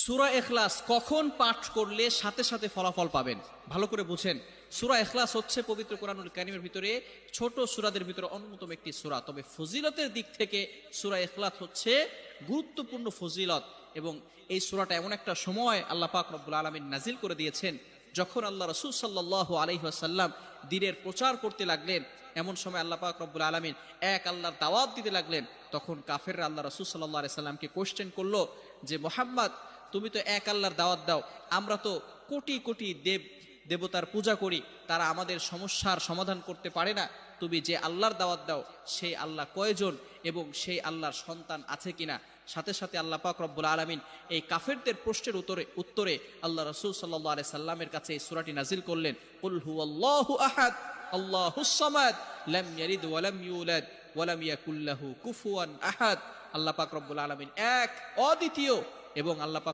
সূরা ইখলাস কখন পাঠ করলে সাথে সাথে ফলাফল পাবেন, ভালো করে বুঝেন। সূরা ইখলাস হচ্ছে পবিত্র কোরআনুল কারীমের ভিতরে ছোট সূরাদের ভিতরে অন্যতম একটি সূরা। তবে ফজিলতের দিক থেকে সূরা ইখলাস হচ্ছে গুরুত্বপূর্ণ ফজিলত, এবং এই সূরাটা এমন একটা সময় আল্লাহ পাক রব্বুল আলামিন নাজিল করে দিয়েছেন যখন আল্লাহ রাসূল সাল্লাল্লাহু আলাইহি ওয়াসাল্লাম দ্বীনের প্রচার করতে লাগলেন। এমন সময় আল্লাহ পাক রব্বুল আলামিন এক আল্লাহর দাওয়াত দিতে লাগলেন। তখন কাফেররা আল্লাহ রাসূল সাল্লাল্লাহু আলাইহি সাল্লামকে কোশ্চেন করলো যে মুহাম্মদ, তুমি তো এক আল্লাহর দাওয়াত দাও, আমরা তো কোটি কোটি দেবতার পূজা করি, তারা আমাদের সমস্যার সমাধান করতে পারে না। তুমি যে আল্লাহর দাওয়াত দাও সেই আল্লাহ কয়জন এবং সেই আল্লাহর সন্তান আছে কিনা? সাথে সাথে আল্লাহ পাক রব্বুল আলামিন এই কাফেরদের প্রশ্নের উত্তরে আল্লাহ রাসূল সাল্লাল্লাহু আলাইহি সাল্লামের কাছে এই সূরাটি নাজিল করলেন, কুল হুয়াল্লাহু আহাদ আল্লাহুস সামাদ লাম ইয়ালিদ ওয়া লাম ইউলাদ ওয়া লাম ইয়াকুল লাহু কুফুয়ান আহাদ। আল্লাহ পাক রব্বুল আলামিন এক, অদ্বিতীয়, এবং আল্লাহ পাক